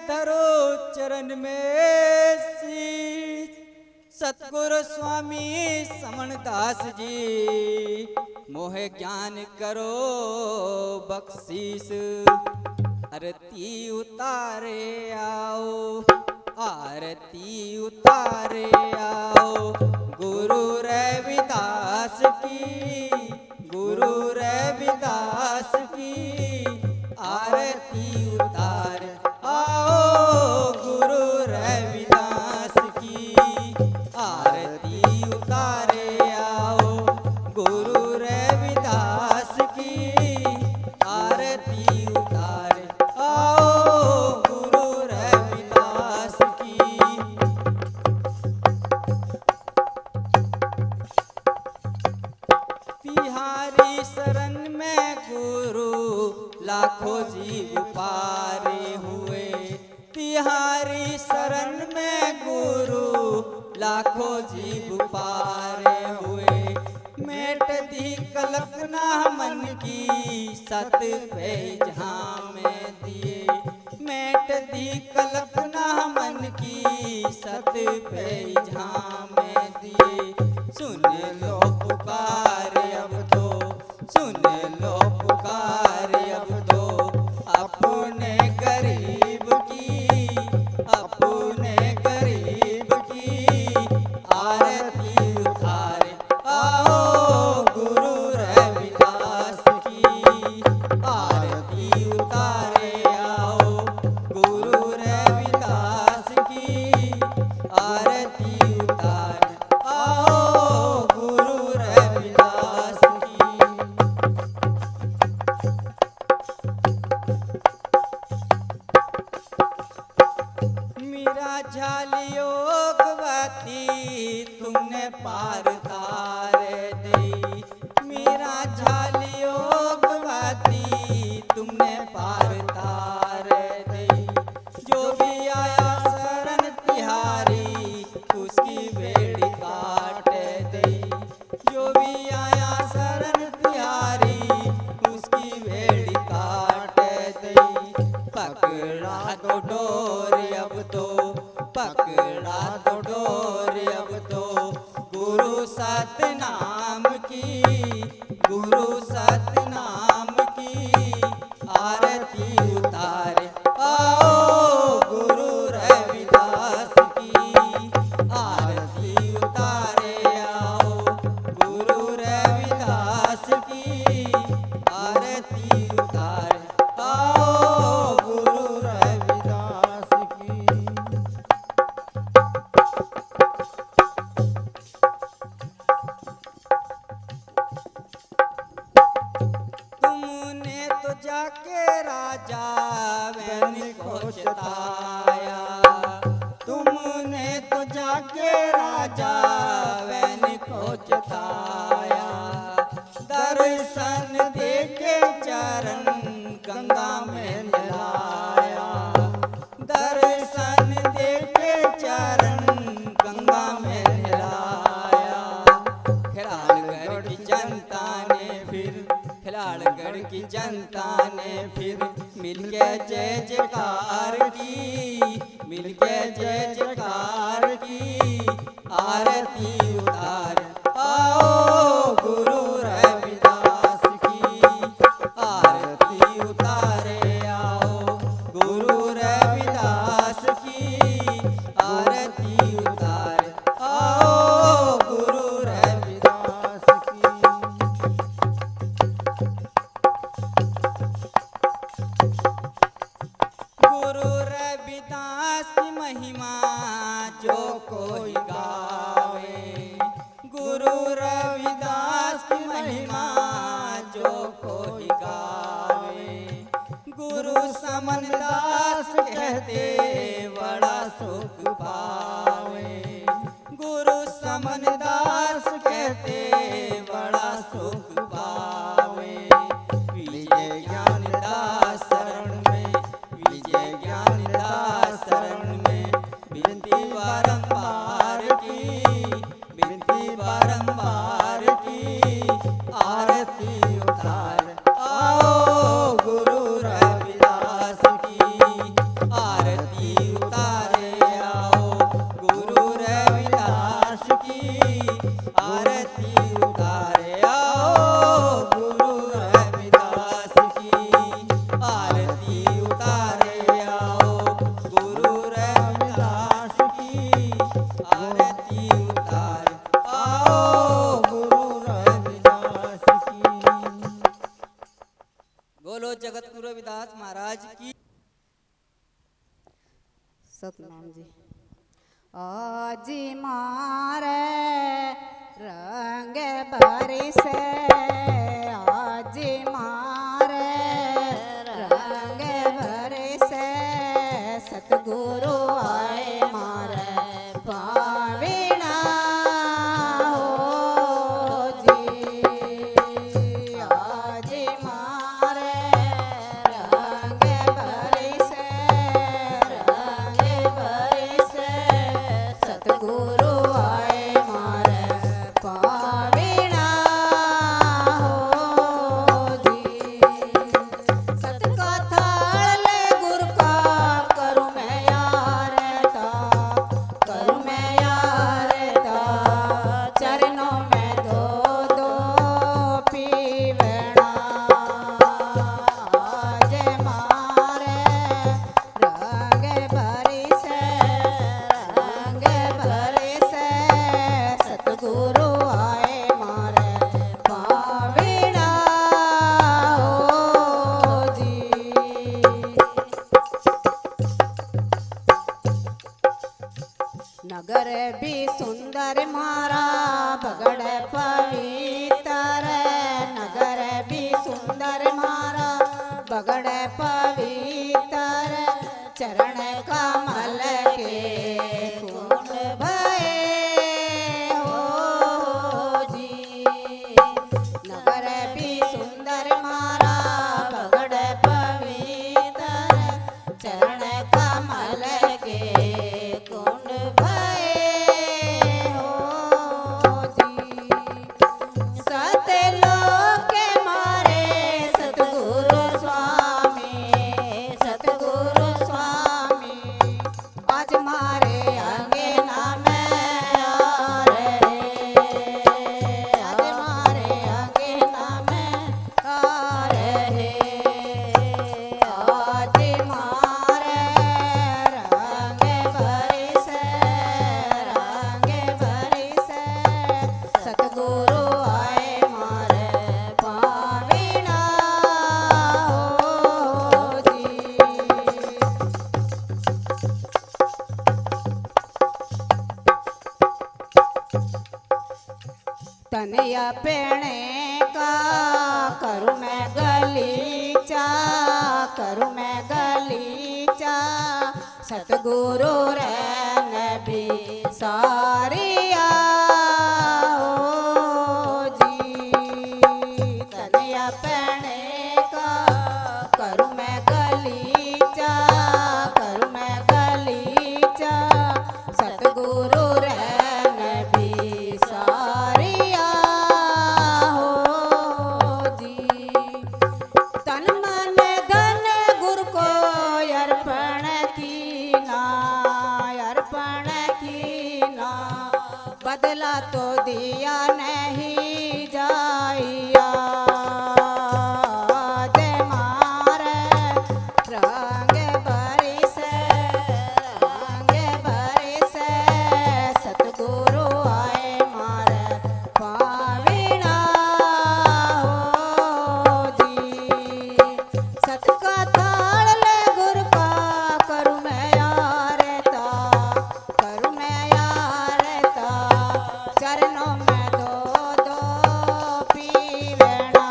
धरो चरण में शीश। सतगुरु स्वामी समणदास जी मोहे ज्ञान करो बख्शीश। आरती उतारे आओ, आरती उतारे आओ, गुरु रविदास की, गुरु रविदास की आरती उतारे आओ, गुरु रविदास की आरती उतारे आओ, गुरु रविदास की आरती उतारे आओ, गुरु रविदास की। तिहारी शरण में गुरु लाखों जीव पारे हुए। तिहारी शरण में गुरु लाखों जीव पारे हुए। मेट दी कल्पना मन की सत पे जहाँ में दिए। मेट दी कल्पना मन की सत पे जहाँ में दिए। सुन लो पुकार अब तो, सुन लो पुकार अब तो, अपने गरीब की, अपने गरीब की आरती उतारे आओ, गुरु रविदास की आरती उतारे आओ, गुरु रविदास की आरती उतारे आओ, गुरु रविदास की। मीरा झाली योगवती तुमने पार तारे दी। मीरा झाली योगवती तुमने पार तारे दी। जो भी आया शरण तिहारी उसकी बेड़ी काट दी। जो भी आया शरण तिहारी उसकी बेड़ी काट दी। पकड़ा तो डोर अब तो, पकड़ा तो डोर अब तो, गुरु सतनाम की, गुरु सतनाम की आरती उतारे आओ, गुरु रविदास की आरती उतारे आओ, गुरु रविदास की आरती उतारे आओ, गुरु रविदास की। तुमने तो जाके राजा वैन को चिताया। तुमने तो जाके राजा वैन को चिताया। दर्शन देके चरण गंगा में नलाया। दर्शन देके चरण गंगा में नलाया। खिलाड़गढ़ की जनता ने फिर, खिलाड़गढ़ की जनता ने फिर मिलके जय जयकार की, मिलके जय जयकार की आरती उतारे आओ, गुरु रविदास की आरती उतारे आओ, गुरु रविदास की आरती उतारे आओ, गुरु रविदास की। गुरु रविदास की महिमा जो कोई गावे। गुरु रविदास की महिमा जो कोई गावे। गुरु समनदास कहते बड़ा सुख पावे। गुरु समनदास कहते बड़ा सुख पावे। विजय ज्ञानदास शरण में, विजय ज्ञानदास शरण में विनती बारंबार की, विनती बारंबार की आरती उतार आओ, गुरु रविदास की आरती उतारे आओ गुरु रविदास की आरती उतारे आओ गुरु रविदास की। बोलो जगत गुरु रविदास महाराज की। सतनाम जी। आज मारे रंग बरसे, आज मारे रंग बरसे, सतगुरु आए मारे पाविना हो जी। आज मारे रंग बरसे, रंग बरसे, सतगुरु आए मारे पाविना हो जी। सतकथा ले गुरु का करूँ मैं यार ता, करूँ मैं यार ता, चरणों में दो दो पीवना। आज मारे रंग बरसे, रंग बरसे, सतगुरु आए मारे पाविना हो जी। नगर भी सुंदर मारा बगड़ पवित्र, नगर भी सुंदर मारा बगड़ पवित्र, चरण कमल के कुंड भये हो जी। नगर भी सुंदर मारा बगड़ पवित्र, चरण कमल के कुंड भये हो जी। सतलोक के मारे सतगुरु स्वामी, सतगुरु स्वामी, आज मारे अंगना में आ रहे, आज मारे अंगना में आ रहे। आज मारे रंग बरसे, रंग बरसे, सतगुरु आए मारे पाविना हो जी। तनया पेणे का करूँ मैं गलीचा, करूँ मैं गलीचा, सतगुरु रैन भी सारिया हो जी। तनया पेणे का करूँ मैं गलीचा, करूँ मैं गलीचा, सतगुरु रैन भी सारिया हो जी। तन मन धन गुरु को अर्पण कीना, अर्पण कीना, बदला तो दिया नहीं जाइया। आज मारे रंग बरसे, रंग बरसे, सतगुरु आए मारे पाविना हो जी। सतकथा ले गुरु का करूँ मैं यार ता, करूँ मैं यार ता, चरणों में दो दो पीवना।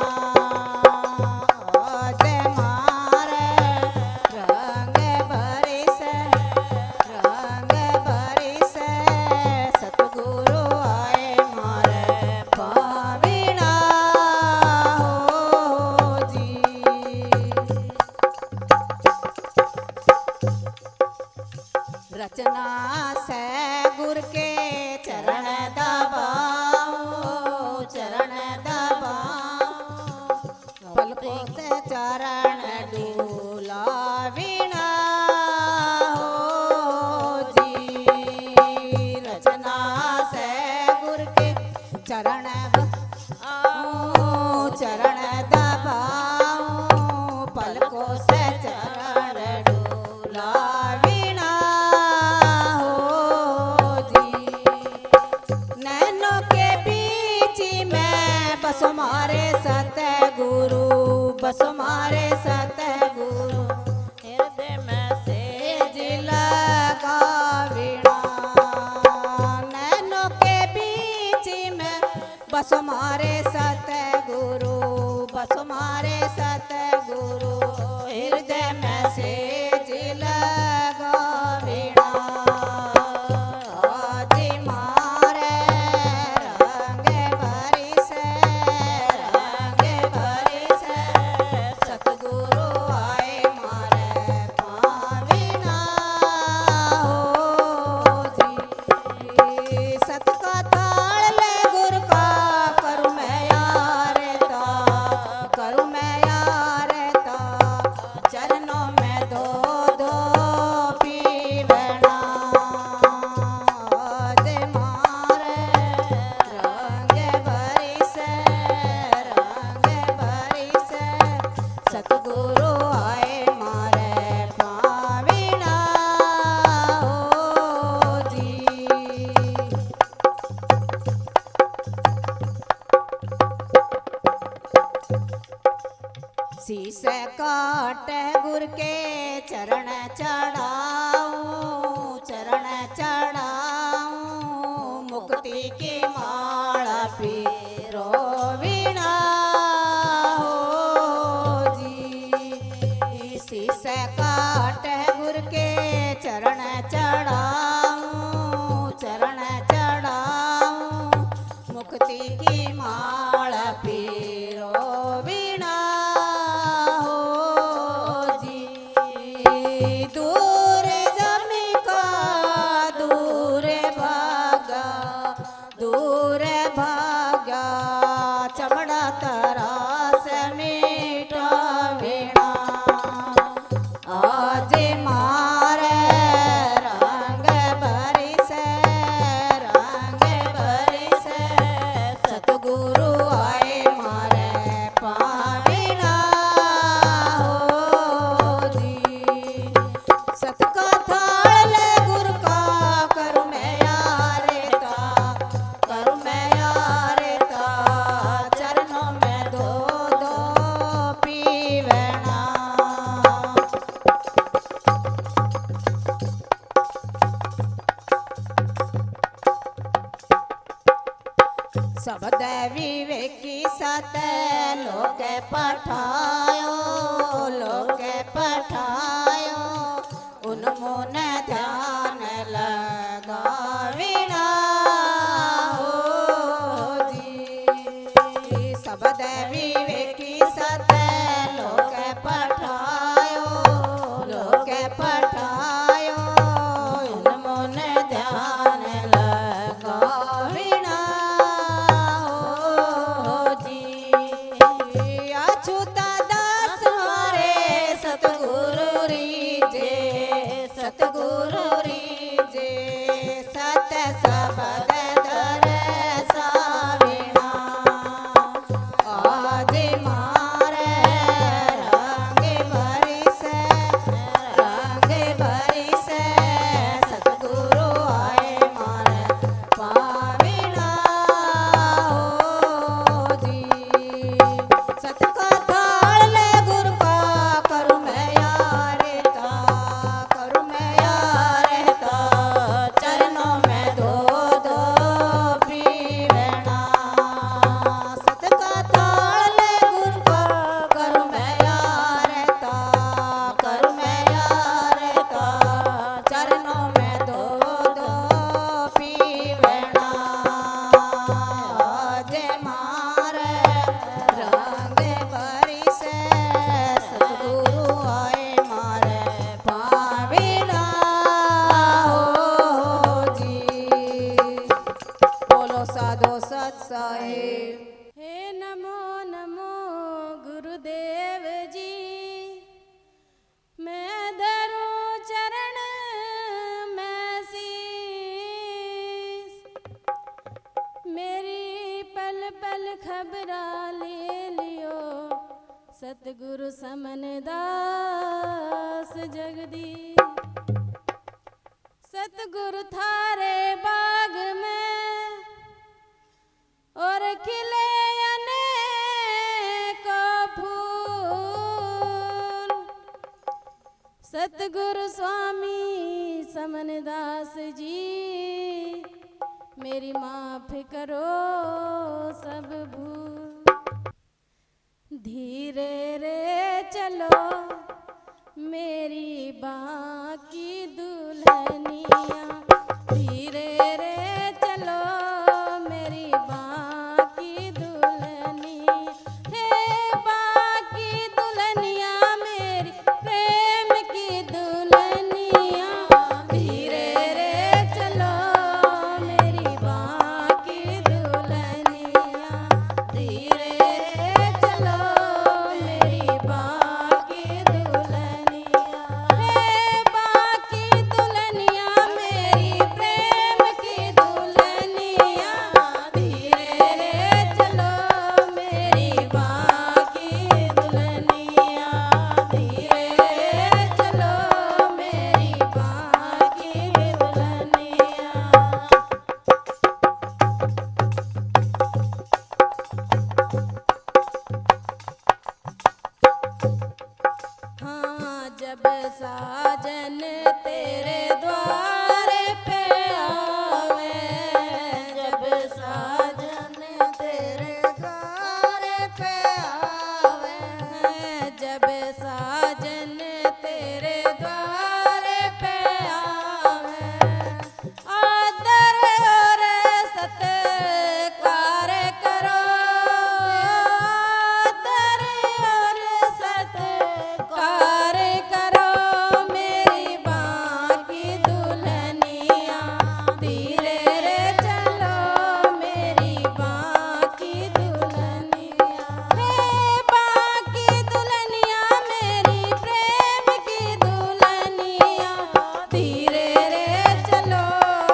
आज मारे रंग बरसे, रंग बरसे, सतगुरु आए मारे पाविना हो जी। रचना से गुर के चरण दबाओ, चरण दबाओ, पलकों से चरण डोलाविना हो जी। रचना से गुर के चरण चरण दबाओ, पलकों से चरण काट गुर के चरण चढ़ाऊं, चरण चढ़ाऊं, मुक्ति की माला पीरो वीणा हो जी। इसी से काट गुर के चरण चढ़ाऊं, चरण चढ़ाऊं, मुक्ति की माला पीरो वीणा हो जी। दूर जमी का दूर भागा, दूर भागा, चमड़ा तरास मीठा वीणा। आज मारे रंग भरी से, रंग भरी से, सतगुरु आए मारे पावीणा हो जी। सतकथाल गुर का करूं मैं यारे ता, करूं मैं यारे ता, चरणों में दो दो पीवना। शब्द विवेकी सत लोक पठायो, लोक पठायो, उन्मुन ध्यान लगावीणा हो जी। शब्द विवेकी सत लोक पठायो, लोक पठायो, उन्मुन ध्यान लगावीणा हो जी। अछूता दास हमारे सतगुरु रीजे, सतगुरु रीजे, सत शब्द धर सावीणा। आज मारे रंग भरी से, रंग भरी से, सतगुरु आए मारे पावीणा हो जी। सतकथाल गुर का करूं मैं यारे ता, करूं मैं यारे ता, चरणों में दो दो पीवना। सतकथाल गुर का करूं मैं यारे ता, करूं मैं यारे ता, चरणों में दो दो पीवना। आज मारे रंग भरी से, सतगुरु आए मारे पावीणा हो जी। बोलो साधो सत साहिब। हे नमो नमो गुरुदेव जी, मैं धरूं चरण में शीस। मेरी पल पल खबरा ले लियो, सतगुरु समन दास जगदीश। सतगुरु थारे बाग में और खिले अनेक फूल। सतगुरु स्वामी समनदास जी, मेरी माफ करो सब भूल। धीरे रे चलो मेरी बाकी दुल्हनिया, धीरे रे चलो मेरी बाकी दुल्हनिया। हे बाकी दुल्हनिया मेरी प्रेम की दुल्हनिया, धीरे रे चलो मेरी बाकी दुल्हनिया, धीरे रे चलो मेरी बाकी दुल्हनिया। हे साजन तेरे द्वार पे आवे, जब साजन तेरे द्वार पे आवे, जब साजन तेरे द्वार पे आवे, आदर और सत्कार करो, आदर और सत्कार करो, मेरी बाकी दुल्हनिया धीरे रे चलो, मेरी बाकी दुल्हनिया, हे बाकी दुल्हनिया मेरी प्रेम की दुल्हनिया, धीरे रे चलो,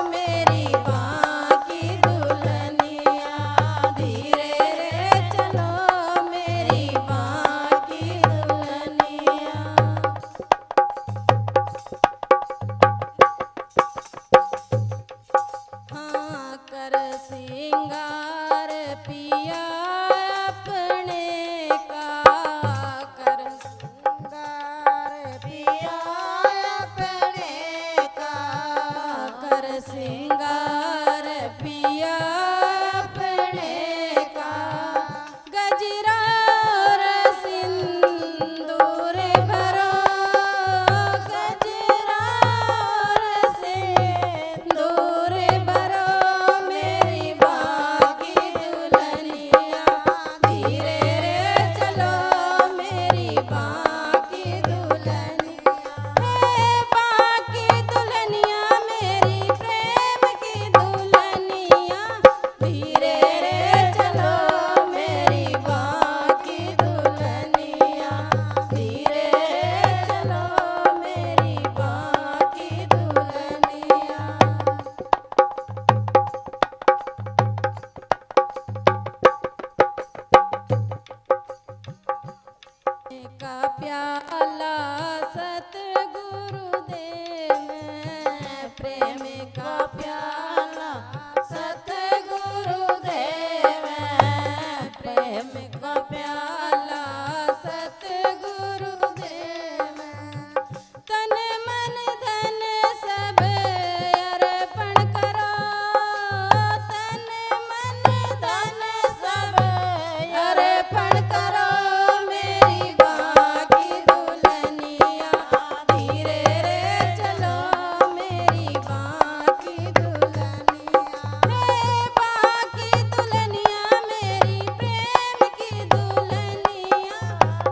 मेरी बाकी दुल्हनिया, धीरे रे चलो, मेरी बाकी दुल्हनिया। हाँ कर सिंगार पिया अपने का, कर सिंगार पिया अपने का, कर सिंगार पिया अपने का, गजरा और सिंदूर भरो, गजरा और सिंदूर भरो, मेरी बाकी दुल्हनिया धीरे रे चलो, मेरी बाकी दुल्हनिया, हे बाकी दुल्हनिया मेरी प्रेम की दुल्हनिया, धीरे रे चलो, मेरी बाकी दुल्हनिया, धीरे रे चलो, मेरी बाकी दुल्हनिया। का प्याला सतगुरु दे मैं, प्रेम का प्याला सतगुरु देव, प्रेम का प्याला सतगुरु दे मैं, तन मन धन सब अर्पण करो, तन मन धन सब अर्पण करो, मेरी बाकी दुल्हनिया धीरे रे चलो, मेरी बाकी दुल्हनिया, हे बाकी दुल्हनिया मेरी प्रेम की दुल्हनिया,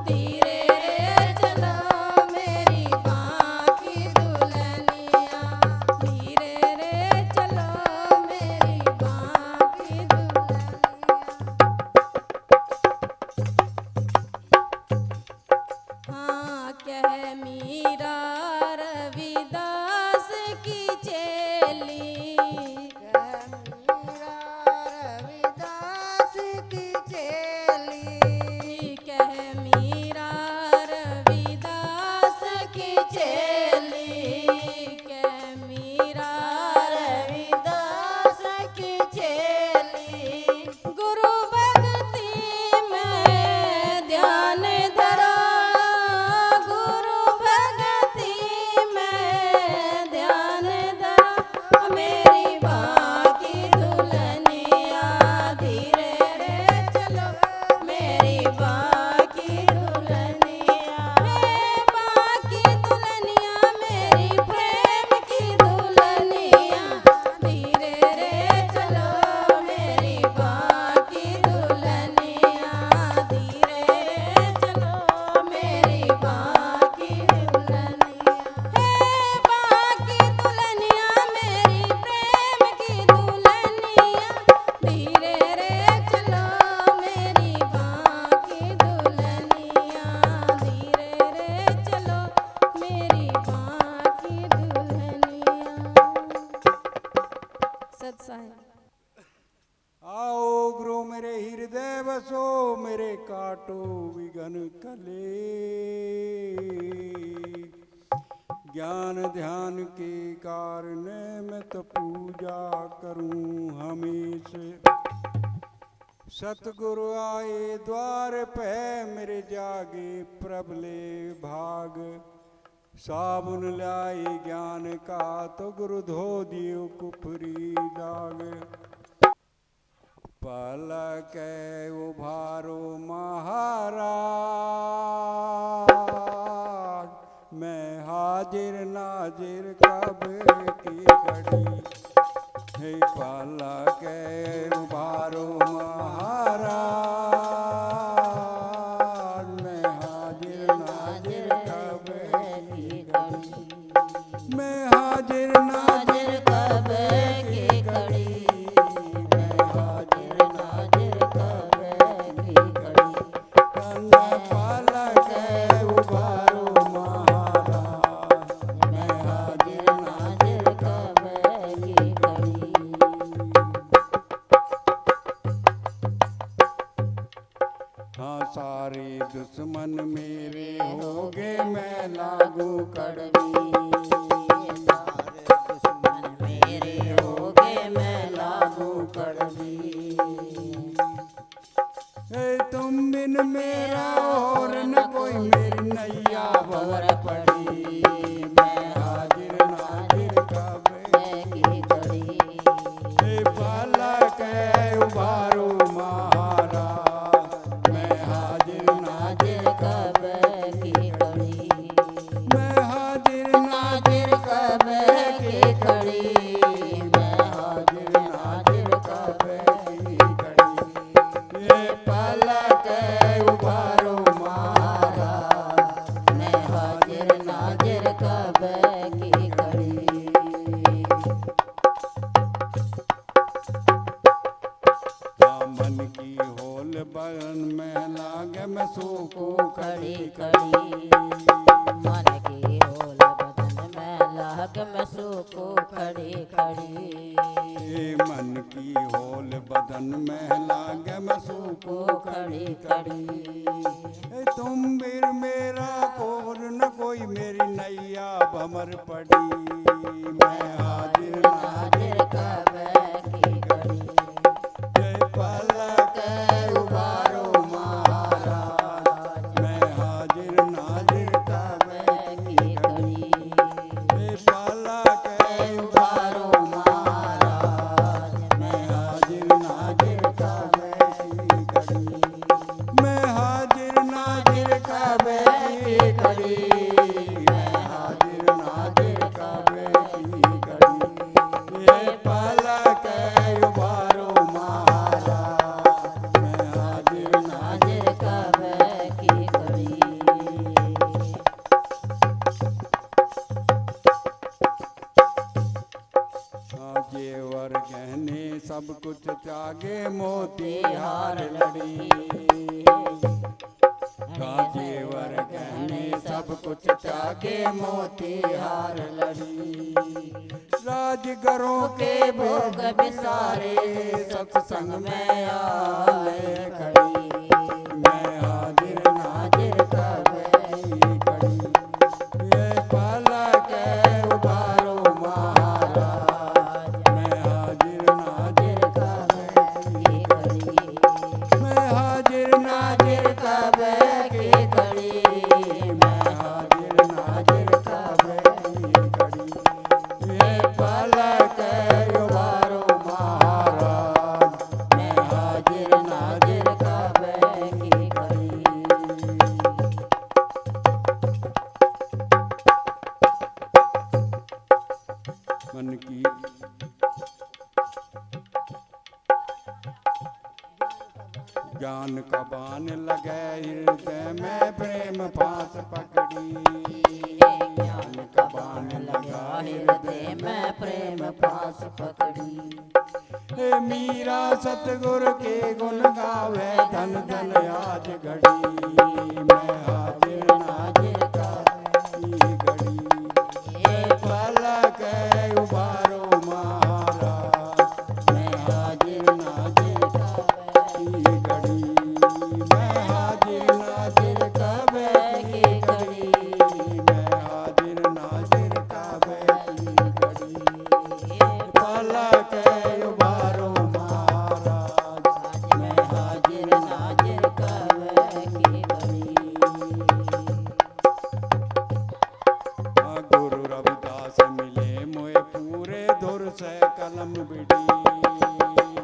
धीरे रे चलो, मेरी बाकी दुल्हनिया, धीरे रे चलो, मेरी बाकी दुल्हनिया। हाँ कह मीरा रविदास की चेली, मीरा रविदास की चेली, कह मीरा रविदास की चेली, कह मीरा रविदास की चेली, गुरु भक्ति में ध्यान धरो, गुरु भक्ति में ध्यान धरो, मेरी बाकी दुल्हनिया धीरे रे चलो, मेरी बाकी दुल्हनिया, हे बाकी दुल्हनिया मेरी प्रेम की दुल्हनिया, धीरे रे चलो, मेरी बाकी दुल्हनिया, धीरे रे चलो, मेरी बाकी दुल्हनिया, हे बाकी दुल्हनिया मेरी प्रेम की दुल्हनिया, धीरे रे चलो, मेरी बाकी दुल्हनिया, धीरे रे चलो, मेरी बाकी दुल्हनिया। सत्संग आओ गुरु मेरे हृदय बसो, मेरे काटो विघन कले, ज्ञान ध्यान के कारण मैं तो पूजा करूं हमेशा, सतगुरु आए द्वार पे मेरे जागे प्रबले भाग, साबुन लाई ज्ञान का तो गुरु धो दियो कुफरी दाग। पलक उभारो महाराज, मैं हाजिर नाजिर कब की घड़ी। हे पलक उभारो महाराज, मैं हाजिर नाजिर कब की घड़ी। मैं हाजिर नाजिर कब की घड़ी, मैं हाजिर नाजिर कब की घड़ी। पलक उभारो महाराज, मैं हाजिर नाजिर कब की घड़ी। हाँ सारे दुश्मन मेरे होगे मैं लागू कड़वी। सारे दुश्मन मेरे होगे मैं लागू कड़वी। हे तुम बिन मेरा और न कोई मेरी नैया भंवर पड़ी। मैं हाजिर नाजिर कब की घड़ी। हे पलक उभारो महाराज, मैं हाजिर नाजिर कब की घड़ी। मैं हाजिर नाजिर कब की घड़ी, मैं हाजिर नाजिर कब की घड़ी। ये पलक उभारो महाराज, मैं हाजिर नाजिर कब की घड़ी। मन की होल बन में लागे मैं सूखो खड़ी खड़ी खड़ी, मन की होल बदन में लाग में सूखो खड़ी खड़ी। ये मन की होल बदन में लागे मैं सूखो खड़ी खड़ी। ए तुम बिर मेरा कोर न कोई मेरी नैया भंवर पड़ी। मैं हाजिर नाजिर नाजिर कब की घड़ी। ये पलक उभारो महाराज, मैं हाजिर नाजिर कब की घड़ी। ये पलक उभारो महाराज, मैं हाजिर नाजिर कब की घड़ी। मैं हाजिर नाजिर कब की घड़ी। मैं हाजिर नाजिर कब की घड़ी। ये पलक उभारो महाराज, मैं हाजिर नाजिर नाजिर कब की घड़ी। जेवर गहने सब कुछ त्यागे मोती हार लड़ी। जेवर गहने सब कुछ त्यागे मोती हार लड़ी। राजगरों के भोग बिसारे सत्संग में आए खड़ी। मैं हाजिर नाजिर कब की घड़ी। ये पलक उभारो महाराज, मैं हाजिर नाजिर कब की घड़ी। मैं हाजिर नाजिर कब की घड़ी। मैं हाजिर नाजिर कब की घड़ी। ये पलक उभारो महाराज, मैं हाजिर नाजिर कब की घड़ी। मन की ज्ञान का बाण लगे हृदय में प्रेम फांस पकड़ी। ज्ञान का बाण लगा हृदय में प्रेम पास पकड़ी। हे मीरा सतगुरु के गुण गावे धन धन आज घड़ी। मैं हाजिर नाजिर कब की घड़ी। ये पलक उभारो महाराज, मैं हाजिर नाजिर कब की घड़ी। मैं हाजिर नाजिर कब की घड़ी। मैं हाजिर नाजिर कब की घड़ी। ये पलक उभारो महाराज, मैं हाजिर नाजिर नाजिर कब की घड़ी। कलम बिड़ी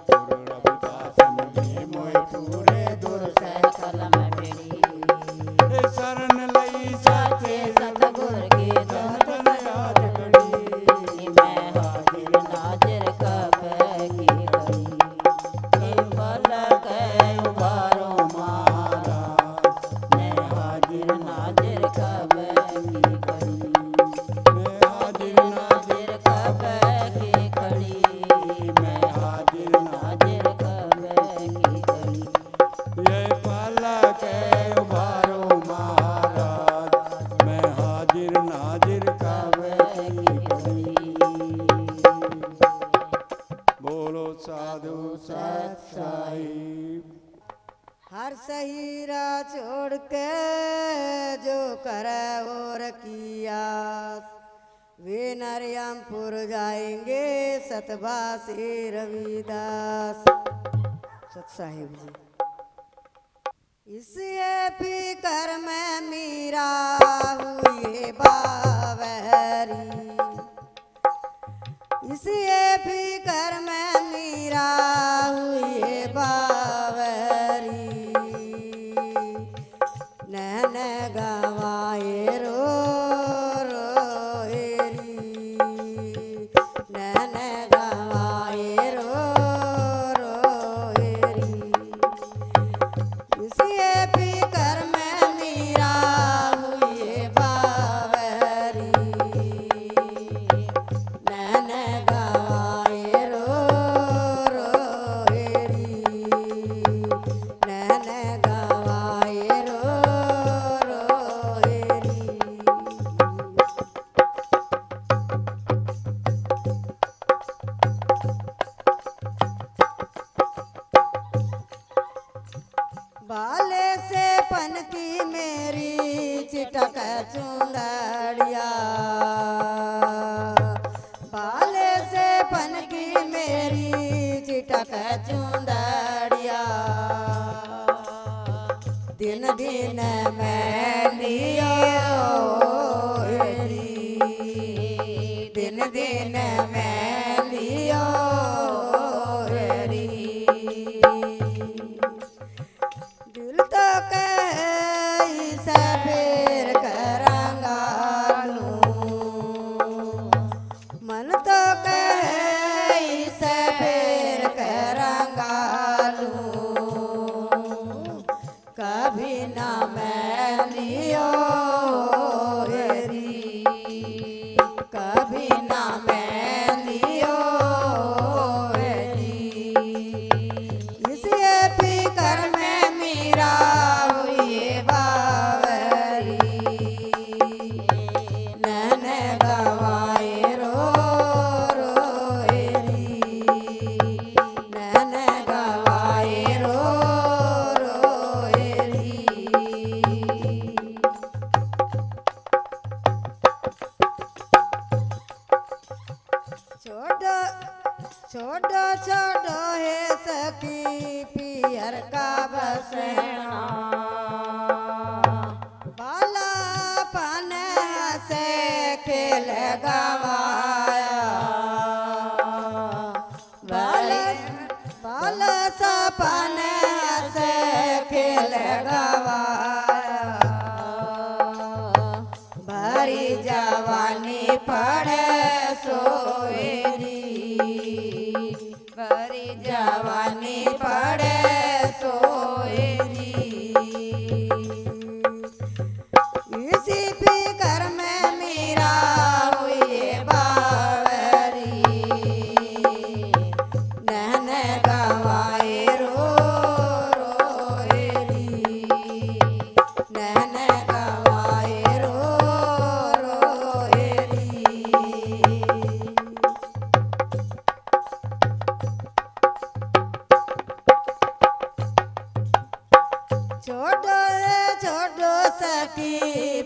गुरु रविदास मिले मोए पूरे दूर से कलम बिड़ी शरण लई साचे सतगुर की दात याद करी मैं हाजिर नाजिर कब की गई पलक उबारो महाराज मैं हाजिर नाजिर कब की गई मैं हाजिर नाजिर कब की खड़ी मैं हाजिर नाजिर कब की खड़ी ये पलक उबारो महाराज मैं हाजिर नाजिर कब की खड़ी बोलो साधु सत साहिब हर सही राह छोड़ के जो करे और किया वे नरियमपुर जाएंगे सतभाषी रविदास सत साहिब जी। इसलिए फिकर में मीरा हुए बावरी इसलिए फिकर में मीरा हुए बावरी नैन गवाए रो रोएरी नैन गवाए रो रोएरी इसलिए फिकर में मीरा हुए बावरी नैन गवाए रो रोएरी नैन गवाए रो रोएरी। बाले से पनकी मेरी चिटक चुंदड़िया बाले से पनकी मेरी चिटक चुंदड़िया दिन दिन मैं लियो दिन दिन मैं लियो दिल तो कहे सफेर करांगा मन तो कहे सफेर करांगा कभी ना मैं लियो कभी ना मैं लियो इसलिए फिकर में मीरा हुई बावरी नैन गवाए रो रोएरी नैन गवाए रो रोएरी। छोड़ो छोड़ो छोड़ो हे सखी पियर का बसना बाला पन से खेल गवाया बाला सपन से खेल गवाया भरी जवानी पड़े सोएरी भरी जवानी पड़े सोएरी इसी फिकर में मीरा हुई बावरी नैन गवाए रो रोएरी नैन गवाए रो रोएरी। छोड़ो छोड़ो सखी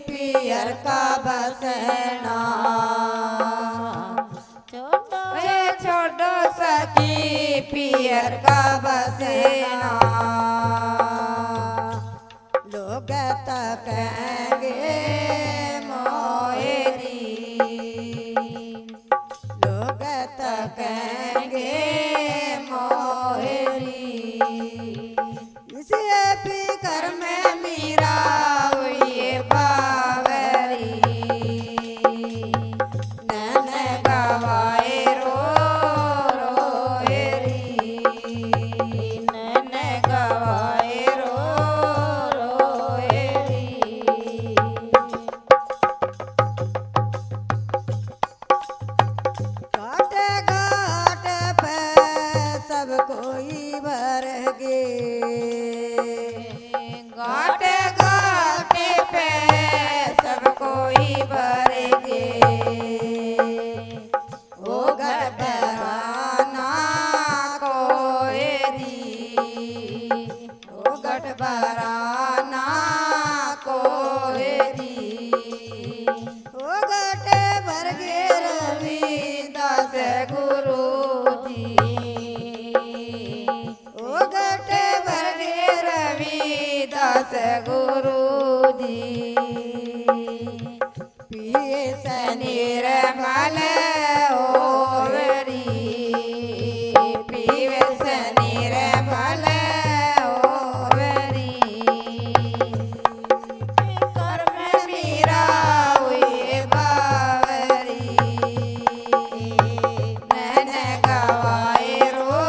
पियर का बसना छोड़ो सखी पियर का बसना लोग तकेंगे मोएरी लोग तकेंगे गुरु जी उगट वर्गे रविदास गुरु जी पिए निर्मल ओवरी पिए निर्मल ओवरी कर्म मीरा हुए बावरी नैन गवाए रो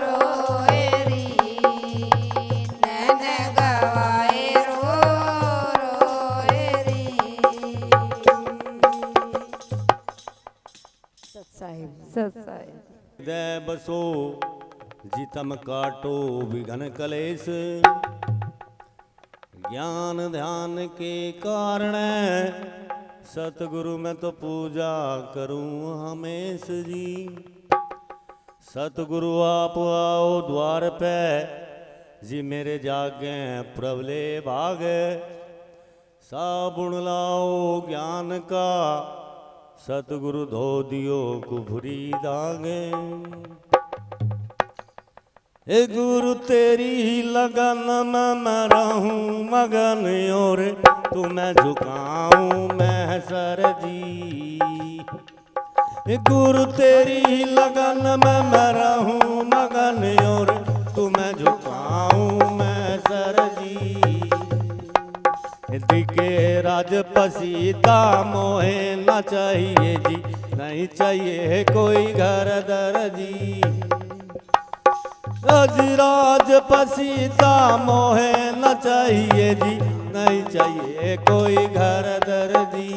रोएरी नैन गवाए रो रोएरी सत्साहिब दे बसो जितम काटो विघन कलेश ज्ञान ध्यान के कारण सतगुरु में तो पूजा करूं हमेश जी। सतगुरु आप आओ द्वार पे जी मेरे जागे प्रबले भाग साबुन लाओ ज्ञान का सतगुरु धो दियो कुफरी दागे। हे गुरु तेरी लगन में मैं रहूं मगन और तुम्हें झुकाऊं मैं सर जी। हे गुरु तेरी लगन में मैं रहूं मगन और तुम्हें झुकाऊं मैं सर जी। दिखे राज पसीता मोहे न चाहिए जी नहीं चाहिए कोई घर दर जी। राज पसीता मोहे न चाहिए जी नहीं चाहिए कोई घर दर जी।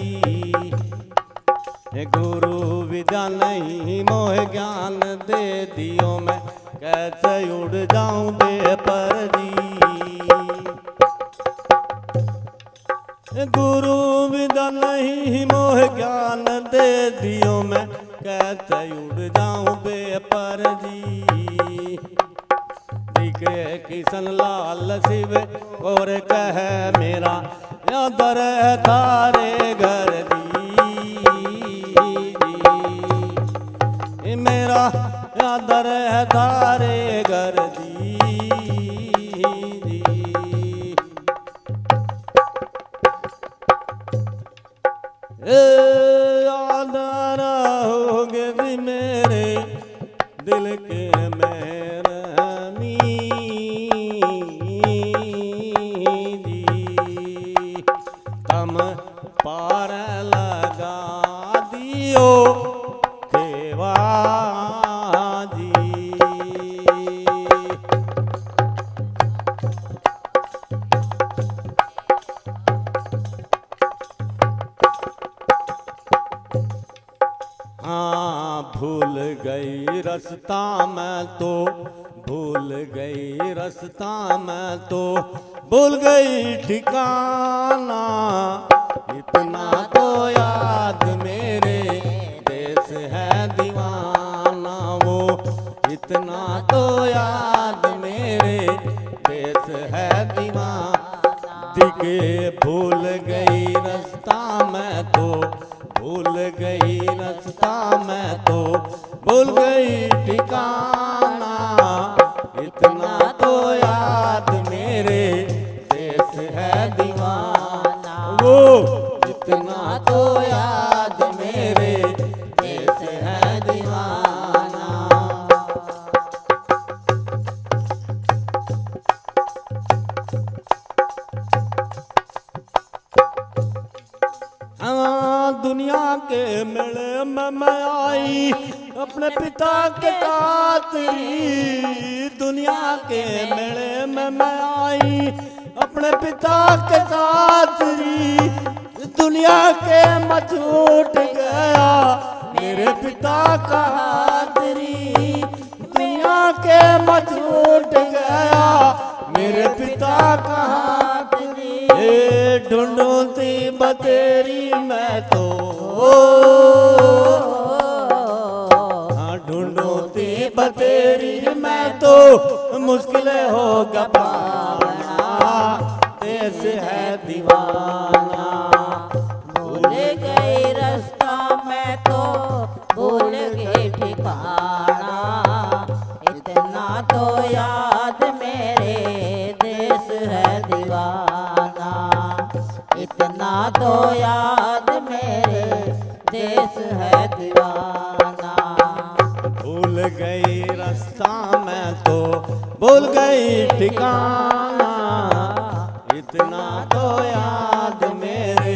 गुरु विद्या नहीं मोह ज्ञान दे दियो मैं कैसे उड़ जाऊं दे पर जी। गुरु विद्या नहीं मोह ज्ञान दे दियो मैं कैसे उड़ जाऊं बे पर जी। दिखे किशन लाल शिव और कह मेरा यादर थारे घर जी मेरा यादर थारे घर जी। यादर होगे भी मेरे दिल के मेहरमी जी कम पार लगा दियो खेवा जी। हाँ भूल गई रास्ता मैं तो भूल गई रास्ता मैं तो भूल गई ठिकाना इतना तो याद मेरे देश है दीवाना वो इतना तो याद मेरे देश है दीवाना। दिखे भूल गई रास्ता मैं तो भूल गई रास्ता मैं तो भूल गई ठिकाना इतना तो याद मेरे देश है दीवाना वो इतना तो याद मेरे देश है दीवाना। हाँ दुनिया के मेले में मैं आई अपने पिता के साथ दुनिया के मेले में मैं आई अपने पिता के साथ दुनिया के मैं छूट गया मेरे पिता का हाथ दुनिया के मैं छूट गया मेरे पिता का हाथ ढूंढती बतेरी मैं तो ढूंढती बतेरी मैं तो मुश्किल होगा पाना देश है दीवाना। भूल गई रास्ता मैं तो भूल गई दीवाना। भूल गई रास्ता मैं तो भूल गई ठिकाना, इतना तो याद मेरे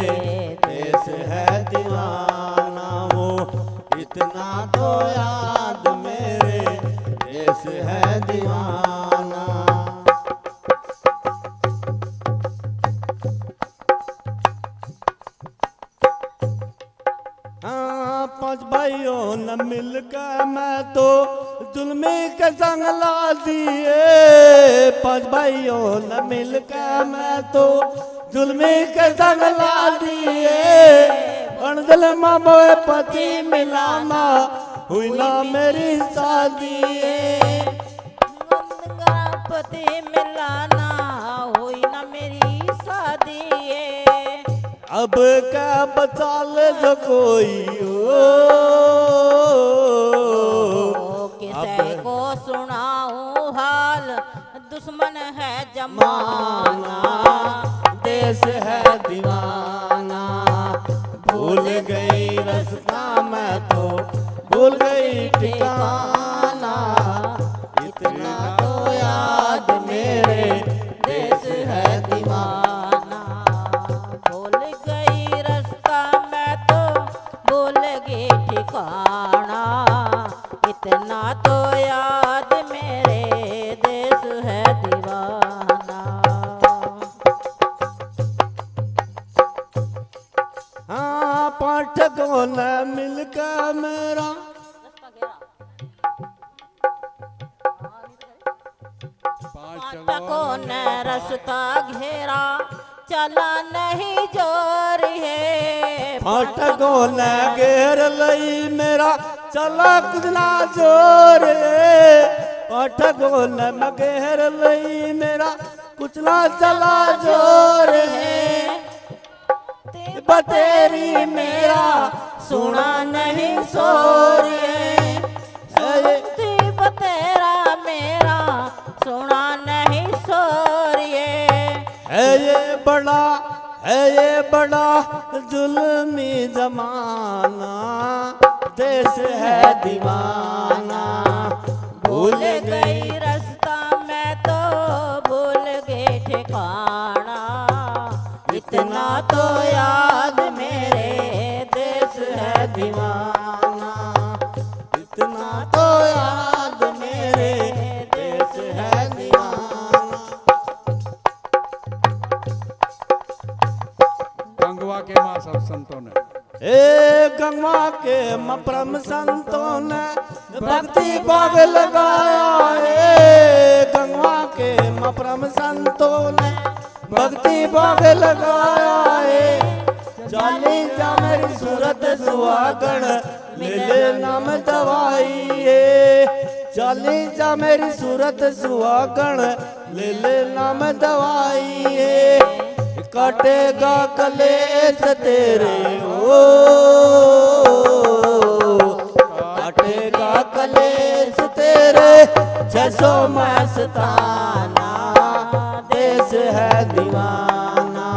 देश है दीवाना। वो इतना तो याद मेरे देश है दीवाना। हाँ, पांच भाइयों ने मिलकर मैं तो जुल्मी के संग ला दिए। पांच भाइयों ने मिलकर मैं तो जुल्मी के संग ला दिए। अणजल मोए पति मिलाना हुई ना मेरी शादी। पति मिलाना हुई ना मेरी शादी। अब क्या बचा ले जो कोई हो, किसे को सुनाऊं हाल दुश्मन है जमाना। देश है दीवाना। भूल गई रास्ता मैं तो भूल गई ठिकाना, इतना तो याद मेरे देश है दीवाना। भूल गई रास्ता मैं तो भूल गई ठिकाना, इतना तो याद मेरे देश है दीवाना। हाँ, पाठकों ने मिलकर मेरा पाठकों ने रास्ता घेरा चला नहीं जोर है। फाटकों ने घेर लई मेरा चला कुछ ना जोर है। फाटकों ने घेर लई मेरा कुछ ना चला जोर है। बतेरी मेरा सुना नहीं शोर है। बतेरा मेरा सुना नहीं शोर है ये बड़ा जुल्मी जमाना, देश है दीवाना। भूल गई रास्ता मैं तो भूल गई ठिकाना, इतना तो याद मेरे देश है दीवाना। इतना तो याद मेरे देश है दीवाना। गंगवा के माँ सब संतों ने गंगवा के मप्रम संतों ने भक्ति बाग लगाया है। गंगवा के मप्रम संतों ने भक्ति बाग लगाया है। चाली जा मेरी सूरत सुहागण मिले नाम दवाई है। चाली जा मेरी सूरत सुहागण ले ले नाम दवाई है। काटेगा कलेश तेरे ओ, काटेगा कलेश तेरे जैसो मस्ताना, देश है दीवाना।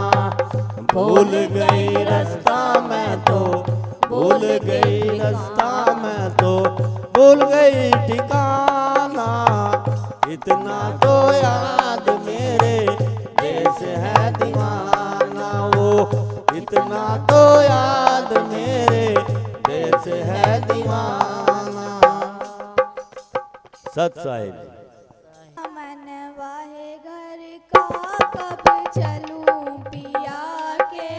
भूल गई रास्ता मैं तो भूल गई रास्ता मैं तो भूल गई ठिकाना, इतना तो याद मेरे देश है दीवाना। वो इतना तो याद मेरे देश है दीवाना। सत साहिब मन वाहे घर का कब चलूं पिया के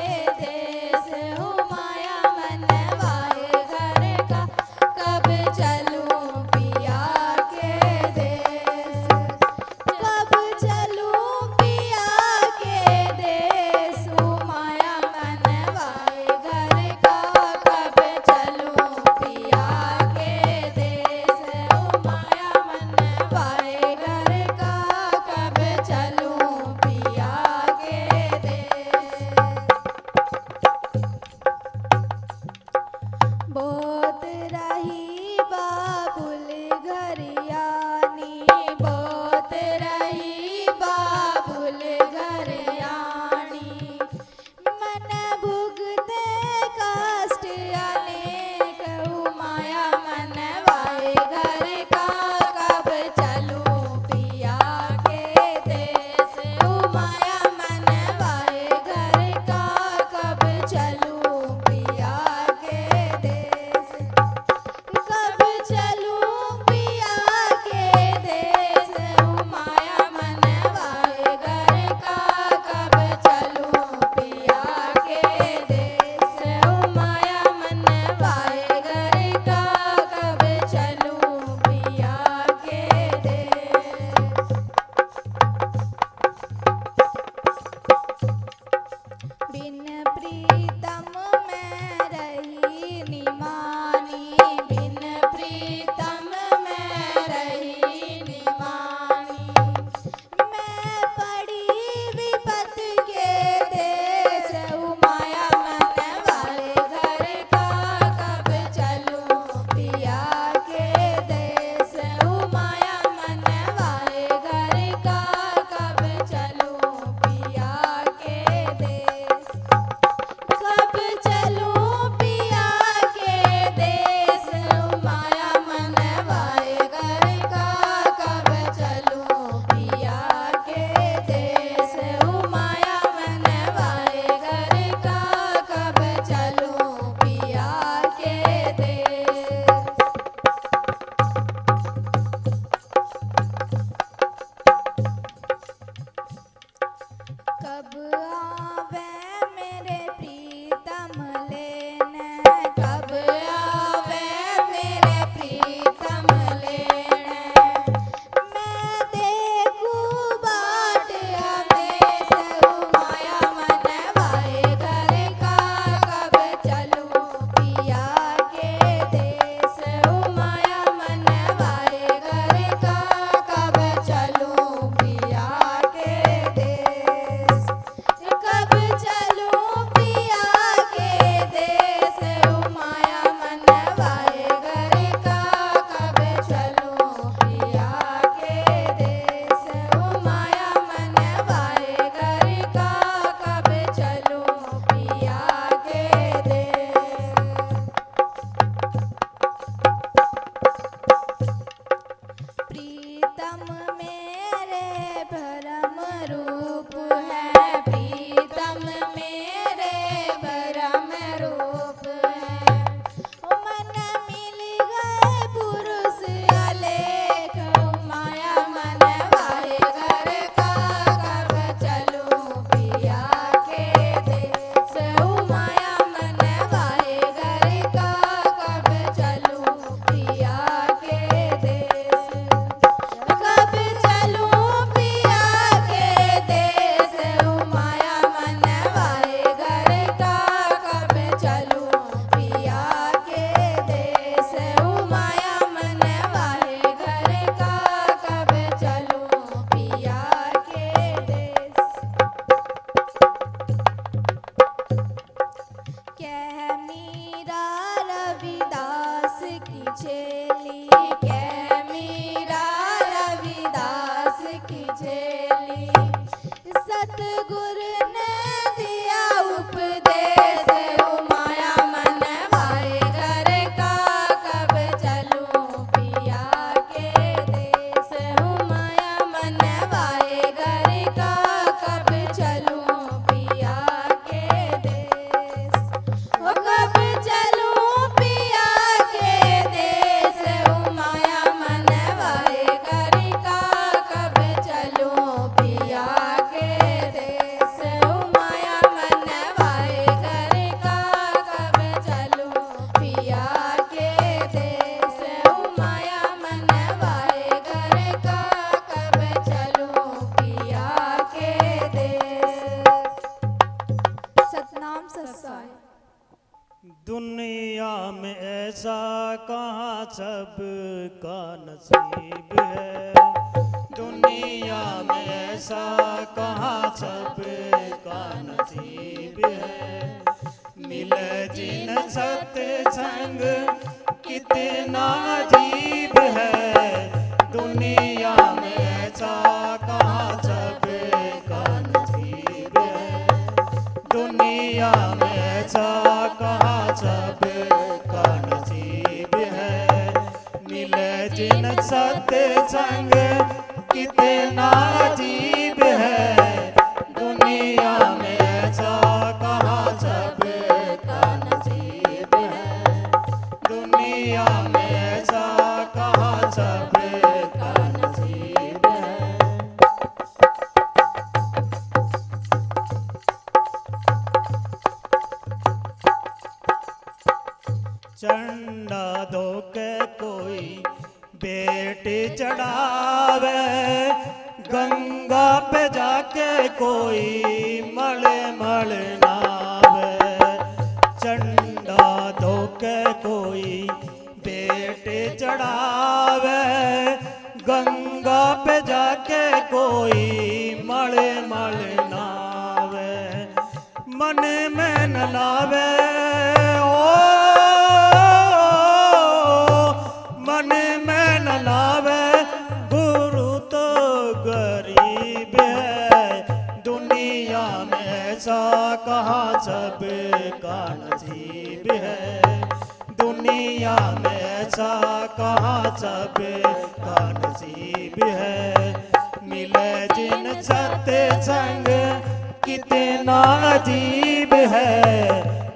देश हो माया। मन वाहे घर का कब चलूं पिया के देश, कब चलूं पिया के देश हो माया। मन वाहे घर का कब चलूं पिया के देश हो माया। मन वाहे घर का कब चलूं पिया के देश। बहुत रही बाबुल घरियानी, बहुत रही बाबुल घरियानी। मन भुगते कष्ट अनेक ऐसा कहाँ सबका नसीब है। दुनिया में ऐसा कहाँ सबका नसीब है। मिले जिन सत्संग कितना अजीब है। दुनिया में ऐसा कहाँ सबका नसीब है। दुनिया में ऐसा कहाँ सबका नसीब है। मिले जिन सत्संग कितना अजीब है। दुनिया में ऐसा कहाँ सबका नसीब है। दुनिया में ऐसा कहाँ सबका नसीब है। चंडा दो के कोई बेटी चढ़ावे। गंगा पे जाके कोई मल मल नावे। चंडा दो के कोई बेटी चढ़ावे। गंगा पे जाके कोई मल मल नावे। मन में न लावे मन में न लावे। गुरु तो गरीब है। दुनिया में ऐसा कहाँ सबका नसीब है। दुनिया में ऐसा कहाँ सबका नसीब है। मिले जिन सत्संग कितना अजीब है।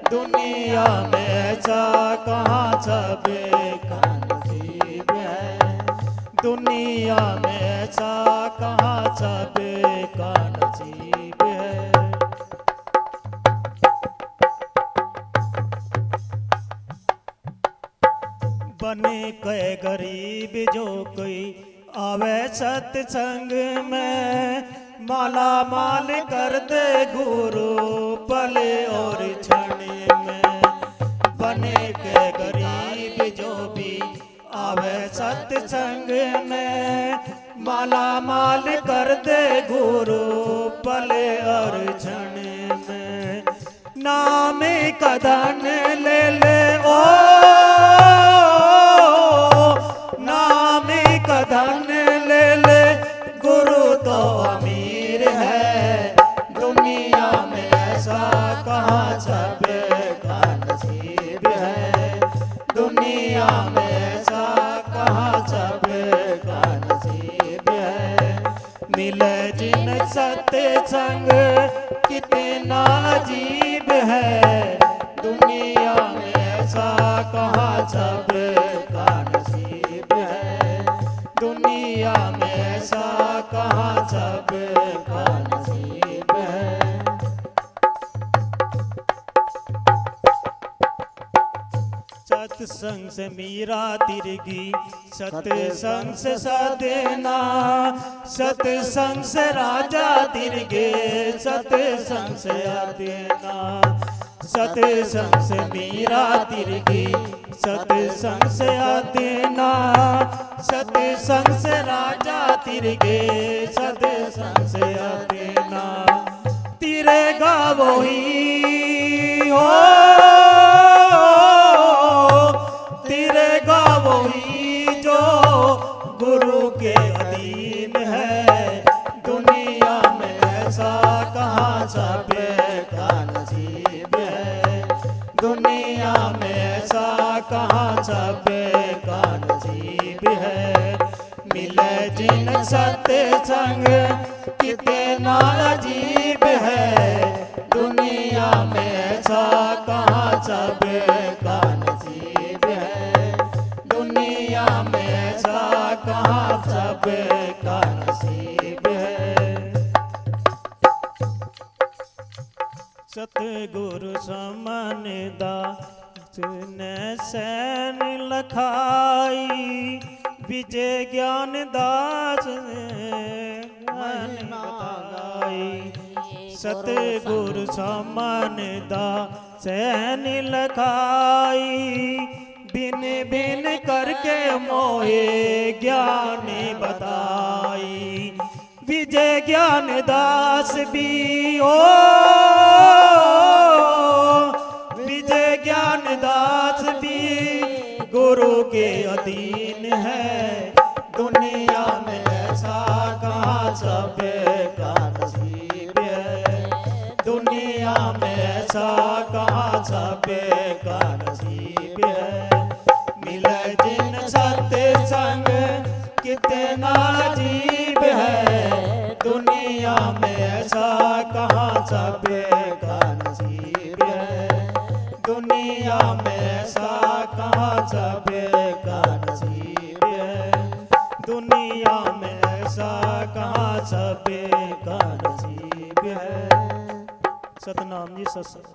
दुनिया में ऐसा कहाँ सबका नसीब है। दुनिया में ऐसा कहाँ सबका नसीब है। बने के गरीब जो कोई आवे सत्संग में। माला माल कर दे गुरु पल और क्षण में। बने के गरीब जो भी आवे सत्संग में। माला माल कर दे गुरु पल और क्षण में। नाम का धन ले ले ओ नाम का धन ले ले। गुरु तो अमीर है। दुनिया में ऐसा कहाँ सबका नसीब है। दुनिया में ऐसा कहाँ सबका नसीब है। मिले जिन सत्संग कितना अजीब है। दुनिया में ऐसा कहाँ सबका नसीब है। दुनिया में ऐसा कहाँ सबका नसीब है। सत्संग से मीरा तिरगी सत्संग से साधना। सत्संग से राजा तिरगे सत्संग से आदेना। सत्संग से मीरा तिरगी सत्संग से आदेना। सत्संग से राजा तिरगे सत्संग से आदेना। तिरेगा वही हो तिरेगा वही जो गुरु के अधीन है। दुनिया में ऐसा कहाँ सबका नसीब है। दुनिया में ऐसा कहाँ सबका नसीब है। मिले जिन सत्संग कितना अजीब है। दुनिया में ऐसा कहाँ सबका नसीब है। दुनिया में ऐसा कहाँ सबका नसीब है। सतगुरु समनदा ने सैन लखाई। विजय ज्ञान दास ने मन बताई। सतगुरु समनदा सैन लखाई। भिन भिन करके मोहे ज्ञानी बताई। विजय ज्ञान दास भी ओ विजय ज्ञान दास भी गुरु के अधीन है। दुनिया में ऐसा कहाँ सब का नसीब है। दुनिया में ऐसा कहाँ सब का नसीब है। मिले जिन सत्संग कितना अजीब है। दुनिया में ऐसा कहाँ सब का नसीब है। दुनिया में ऐसा कहाँ सब का नसीब है। दुनिया में ऐसा कहाँ सब का नसीब है। सतनाम जी सत्संग।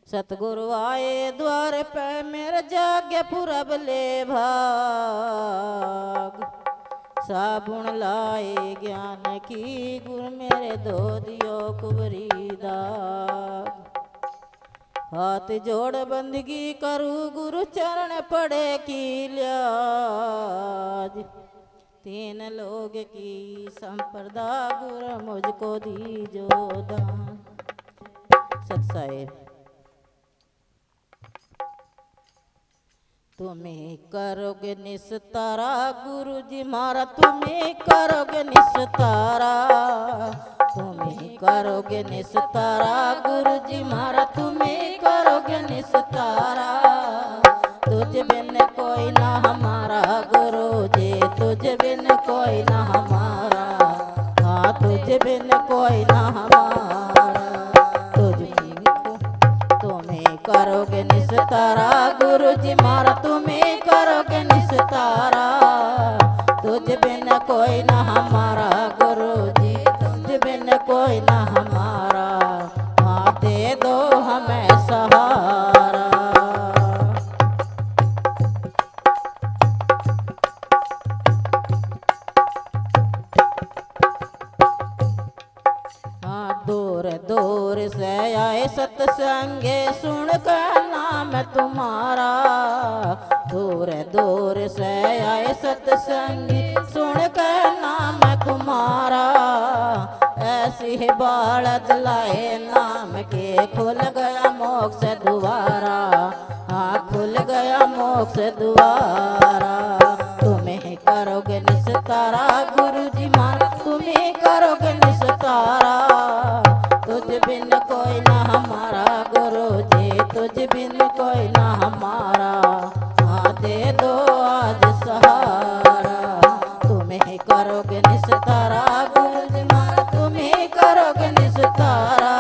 सतगुरु आए द्वार पे मेरे जाग्ञ पुरब ले भाग। साबुन लाए ज्ञान की गुरु मेरे दो दियो कुबरी दाग। हाथ जोड़ बंदगी करूँ गुरु चरण पड़े की लियाज। तीन लोग की संप्रदा गुरु मुझको दीजो दान। सत्साहेब तुम्हें करोगे निस्तारा गुरु जी मारा। तुम्हें करोगे निस्तारा। तुम्हें करोगे निस्तारा गुरु जी मारा। तुम्हें करोगे निस्तारा। तुझ बिन कोई ना हमारा गुरु जी। तुझ बिन कोई ना हमारा। हाँ तुझ बिन कोई ना हमारा। तुम्हें करोगे निस्तारा गुरु जी मारा। तुम्हें करोगे निस्तारा। तुझ बिन कोई ना हमारा गुरु जी। तुझ बिन कोई ना हमारा। हाँ दे दो हमें सहारा। हाँ दूर दूर से आए सत्संगे सुन कर नाम तुम्हारा। दूर दूर से आए सत्संगी सुन कर नाम तुम्हारा। ऐसी ही बालद लाए नाम के खुल गया मोक्ष द्वारा। हाँ खुल गया मोक्ष द्वारा। तुम्हें करोगे निस्तारा गुरु जी मारा। तुम्हें करोगे निस्तारा। तुझ बिन कोई ना हमारा गुरु जी। तुझ बिन कोई ना हमारा। हाँ दे दो आज सहारा। तुम्हें करोगे निस्तारा गुरु जी मारा। तुम्हें करोगे निस्तारा।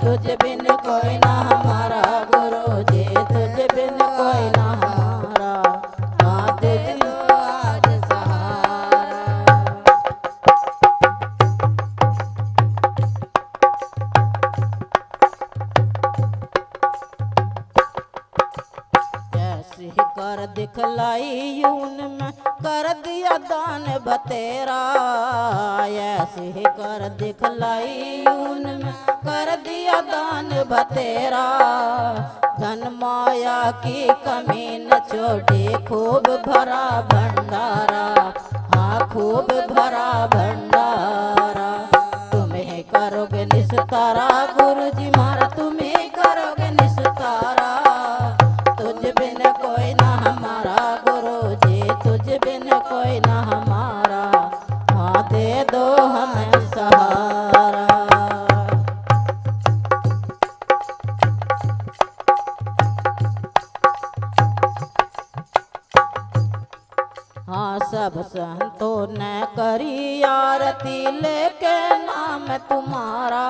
तुझ बिन कोई ना हमारा गुरु जी। तुझ बिन कोई ना हमारा। हाँ दे दो आज सहारा। ऐसे ही कर दिखलाई यून में कर दिया दान बतेरा। ऐसे ही कर दिखलाई यून में कर दिया दान बतेरा। धन माया की कमी न छोड़ी खूब भरा भंडारा। हाँ खूब भरा भंडारा। तुम्हें करोगे निस्तारा गुरु जी मारा। तुम्हें करोगे निस्तारा। तुझ बिन कोई ना हमारा गुरु जी। तुझ बिन कोई ना हमारा। हाँ दे दो हमें सहारा। हाँ सब संतों ने करी आरती लेके नाम तुम्हारा।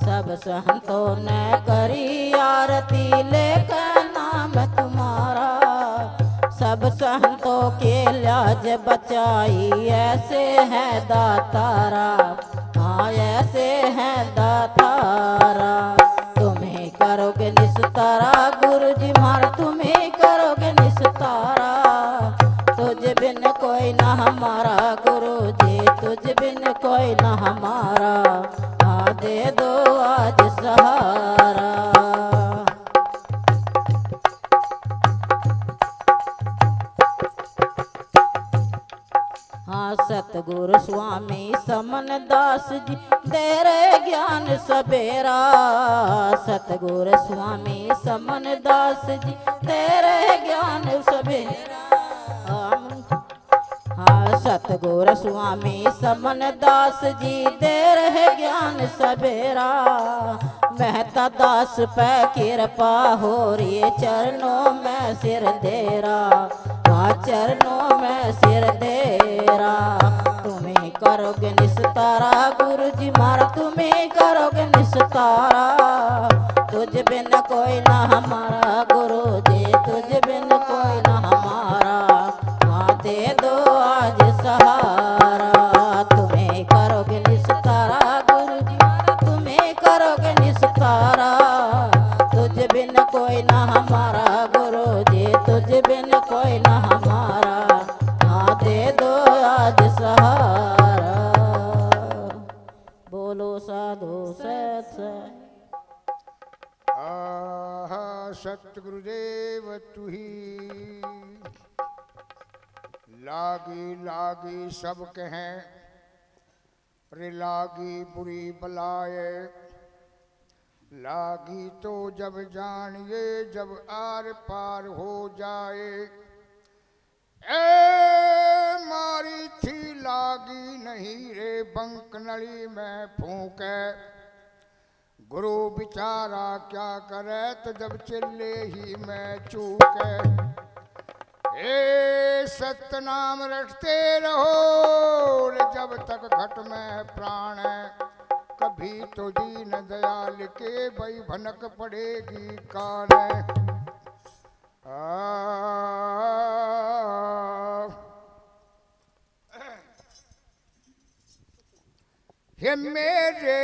सब संतों ने करी आरती लेके नाम तुम्हारा। सब संतों के लाज बचाई ऐसे है दातारा। हाँ ऐसे है दातारा। तुम्हें करोगे निस्तारा गुरु जी मारा। तुम्हें करोगे निस्तारा। तुझ बिन कोई ना हमारा गुरु जी। तुझ बिन कोई ना हमारा। हाँ दे दो आज सहारा। सतगुरु स्वामी समन दास जी दे रे ज्ञान सबेरा। सतगुरु स्वामी समन दास जी दे रे ज्ञान सबेरा। हाँ सतगुरु स्वामी समन दास जी दे रहे ज्ञान सबेरा। मेहता दास पे कृपा हो रही चरणों में सिर देरा। हाँ चरणों में सिर देरा। तुम्हें करोगे निस्तारा गुरु जी मारा तुम्हें करोगे निस्तारा। तुझ बिन कोई ना हमारा गुरु जी तुझ बिन कोई ना हमारा। हाँ दे दो आज सहारा। तुम्हें करोगे निस्तारा गुरु जी तुम्हें करोगे निस्तारा। तुझ बिन कोई ना हमारा गुरु जी तुझ बिन कोई ना हमारा। हाँ दे दो आज सहारा। बोलो साधु सत। आहा सतगुरुदेव तू ही लागी लागी सब कहें रे लागी बुरी बलाए। लागी तो जब जानिए जब आर पार हो जाए। ए मारी थी लागी नहीं रे बंक नली में फूके। गुरु बिचारा क्या करे तो जब चिल्ले ही में चूके। ए सतनाम रटते रहो रे जब तक घट में प्राण है। कभी तो दीन दयाल के भई भनक पड़ेगी कान। हे मेरे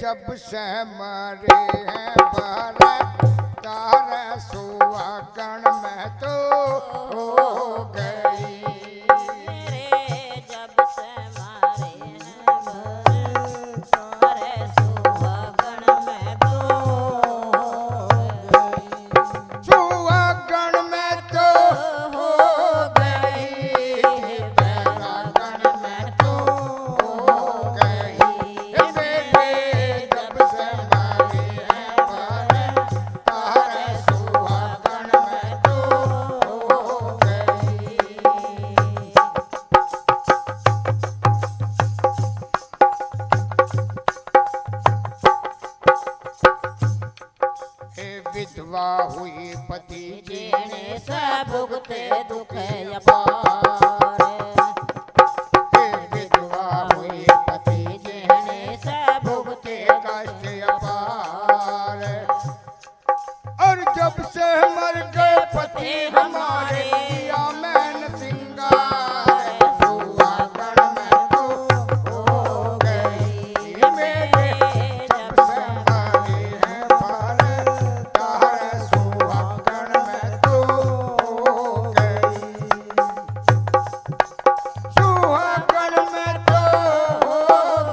जब से मरे हैं भारत तारा सुहागन में तो हो गई। मेरे जब से मारे हैं तारे सुहागन में तो सुहागन में तो हो गई। बैरागन में तो हो गई। मेरे जब से मरे हैं भारत तारा सुहागन में तो हो गई। हे विधवा हुई पति जीने से भुगते दुख अपार। हे विधवा हुई पति जीने से भुगते कष्ट अपार। और जब से मर गए पति हमारे किया मैंने सिंगार। सुहागन में तो हो गई। मेरे जब से मरे हैं भारत तारा सुहागन में तो हो गई। सुहागन में तो हो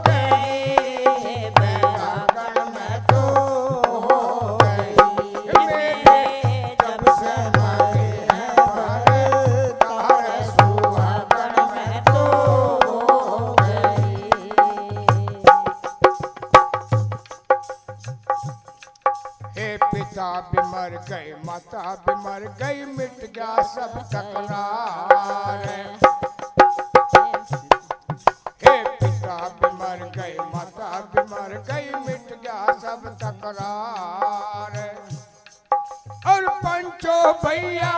गई। बैरागन में तो हो गई। मेरे जब से मरे हैं भारत तारा सुहागन में तो हो गई। हे पिता भी मर गए माता भी मर गई मिट गया सब तकरार। हे पिता भी मर गए माता भी मर गई मिट गया सब तकरार। और पंचो भैया